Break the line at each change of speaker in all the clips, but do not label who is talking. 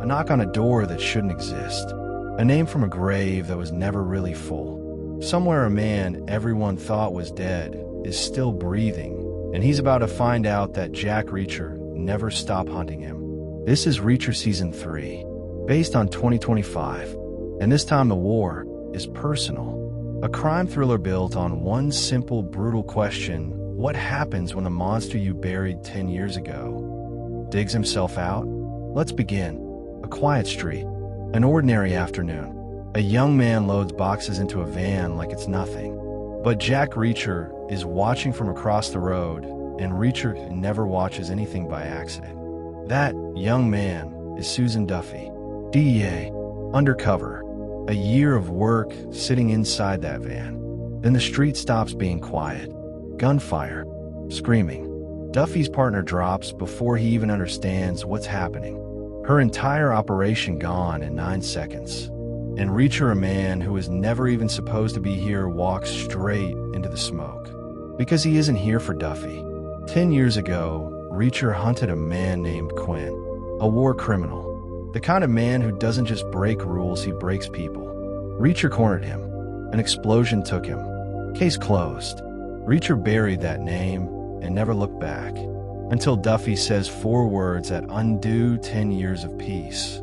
A knock on a door that shouldn't exist. A name from a grave that was never really full. Somewhere a man everyone thought was dead is still breathing, and he's about to find out that Jack Reacher never stopped hunting him. This is Reacher Season 3, based on 2025, and this time the war is personal. A crime thriller built on one simple, brutal question: what happens when the monster you buried 10 years ago digs himself out? Let's begin. A quiet street. An ordinary afternoon. A young man loads boxes into a van like it's nothing. But Jack Reacher is watching from across the road, and Reacher never watches anything by accident. That young man is Susan Duffy, DEA, Undercover. A year of work sitting inside that van. Then the street stops being quiet. Gunfire. Screaming. Duffy's partner drops before he even understands what's happening. Her entire operation gone in 9 seconds. And Reacher, a man who is never even supposed to be here, walks straight into the smoke. Because he isn't here for Duffy. 10 years ago, Reacher hunted a man named Quinn. A war criminal. The kind of man who doesn't just break rules, he breaks people. Reacher cornered him. An explosion took him. Case closed. Reacher buried that name and never looked back. Until Duffy says 4 words that undo 10 years of peace.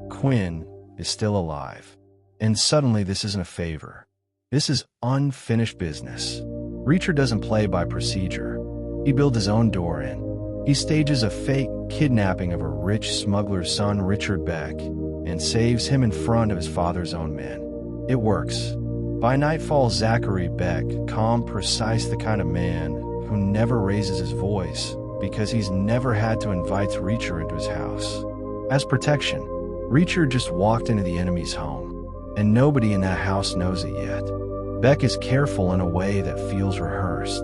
Quinn is still alive. And suddenly this isn't a favor. This is unfinished business. Reacher doesn't play by procedure. He builds his own door in. He stages a fake kidnapping of a rich smuggler's son, Richard Beck, and saves him in front of his father's own men. It works. By nightfall, Zachary Beck, calm, precise, the kind of man who never raises his voice because he's never had to invite Reacher into his house. As protection, Reacher just walked into the enemy's home, and nobody in that house knows it yet. Beck is careful in a way that feels rehearsed.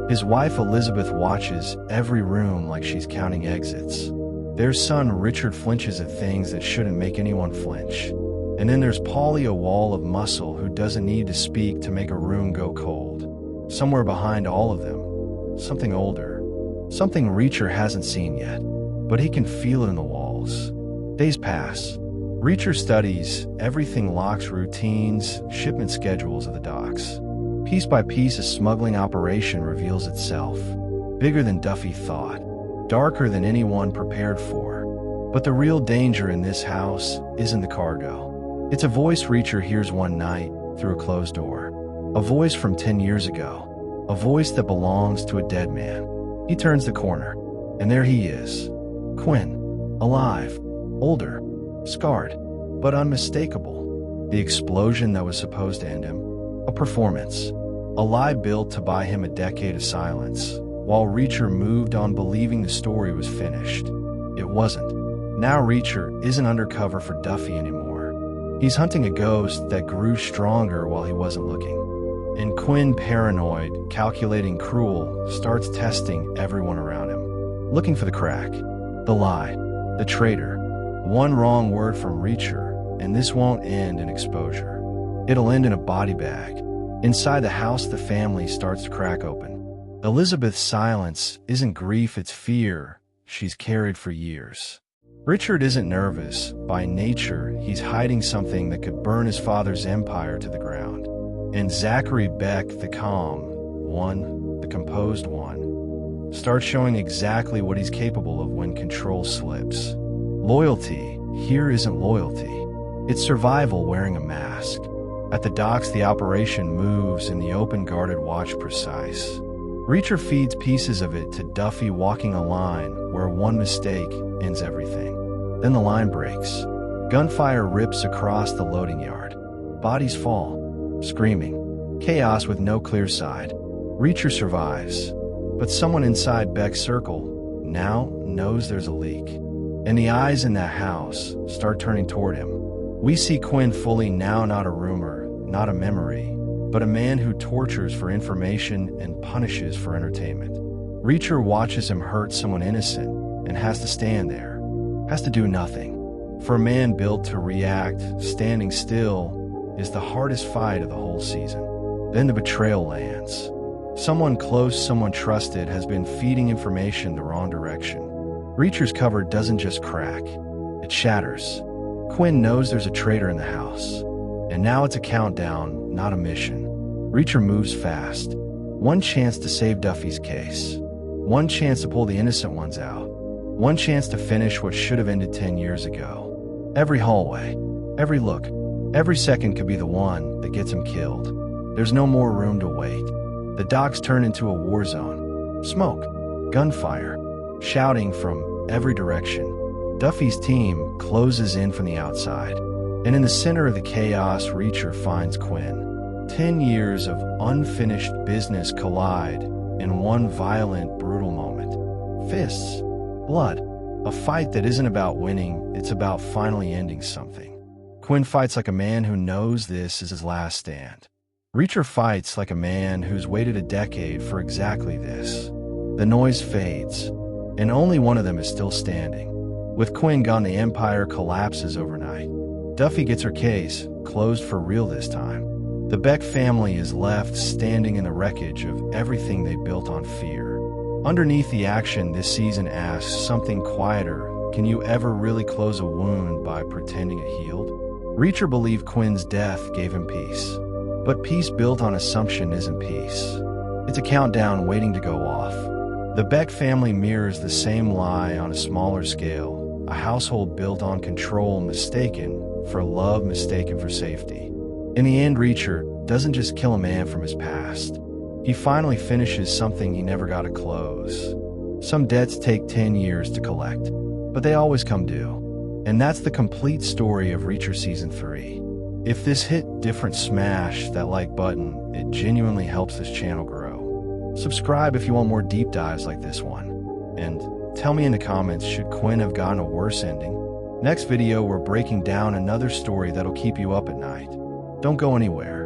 His wife Elizabeth watches every room like she's counting exits. Their son Richard flinches at things that shouldn't make anyone flinch. And then there's Polly, a wall of muscle who doesn't need to speak to make a room go cold. Somewhere behind all of them, something older. Something Reacher hasn't seen yet, but he can feel it in the walls. Days pass. Reacher studies everything: locks, routines, shipment schedules of the docks. Piece by piece, a smuggling operation reveals itself. Bigger than Duffy thought. Darker than anyone prepared for. But the real danger in this house isn't the cargo. It's a voice Reacher hears one night through a closed door. A voice from 10 years ago. A voice that belongs to a dead man. He turns the corner, and there he is. Quinn. Alive. Older. Scarred. But unmistakable. The explosion that was supposed to end him. A performance. A lie built to buy him a decade of silence, while Reacher moved on believing the story was finished. It wasn't. Now Reacher isn't undercover for Duffy anymore. He's hunting a ghost that grew stronger while he wasn't looking. And Quinn, paranoid, calculating, cruel, starts testing everyone around him. Looking for the crack. The lie. The traitor. One wrong word from Reacher, and this won't end in exposure. It'll end in a body bag. Inside the house, the family starts to crack open. Elizabeth's silence isn't grief, it's fear she's carried for years. Richard isn't nervous. By nature, he's hiding something that could burn his father's empire to the ground. And Zachary Beck, the calm one, the composed one, starts showing exactly what he's capable of when control slips. Loyalty here isn't loyalty. It's survival wearing a mask. At the docks, the operation moves in the open, guarded watch precise. Reacher feeds pieces of it to Duffy, walking a line where one mistake ends everything. Then the line breaks. Gunfire rips across the loading yard. Bodies fall, screaming. Chaos with no clear side. Reacher survives. But someone inside Beck's circle now knows there's a leak. And the eyes in that house start turning toward him. We see Quinn fully now, not a rumor, not a memory, but a man who tortures for information and punishes for entertainment. Reacher watches him hurt someone innocent and has to stand there, has to do nothing. For a man built to react, standing still is the hardest fight of the whole season. Then the betrayal lands. Someone close, someone trusted has been feeding information the wrong direction. Reacher's cover doesn't just crack, it It shatters. Quinn knows there's a traitor in the house. And now it's a countdown, not a mission. Reacher moves fast. One chance to save Duffy's case. One chance to pull the innocent ones out. One chance to finish what should have ended 10 years ago. Every hallway, every look, every second could be the one that gets him killed. There's no more room to wait. The docks turn into a war zone. Smoke, gunfire, shouting from every direction. Duffy's team closes in from the outside. And in the center of the chaos, Reacher finds Quinn. 10 years of unfinished business collide in one violent, brutal moment. Fists, blood, a fight that isn't about winning, it's about finally ending something. Quinn fights like a man who knows this is his last stand. Reacher fights like a man who's waited a decade for exactly this. The noise fades, and only one of them is still standing. With Quinn gone, the Empire collapses overnight. Duffy gets her case, closed for real this time. The Beck family is left standing in the wreckage of everything they built on fear. Underneath the action, this season asks something quieter. Can you ever really close a wound by pretending it healed? Reacher believed Quinn's death gave him peace. But peace built on assumption isn't peace. It's a countdown waiting to go off. The Beck family mirrors the same lie on a smaller scale. A household built on control mistaken for love, mistaken for safety. In the end, Reacher doesn't just kill a man from his past. He finally finishes something he never got to close. Some debts take 10 years to collect, but they always come due. And that's the complete story of Reacher Season 3. If this hit different, smash that like button. It genuinely helps this channel grow. Subscribe if you want more deep dives like this one. And tell me in the comments, should Quinn have gotten a worse ending? Next video, we're breaking down another story that'll keep you up at night. Don't go anywhere.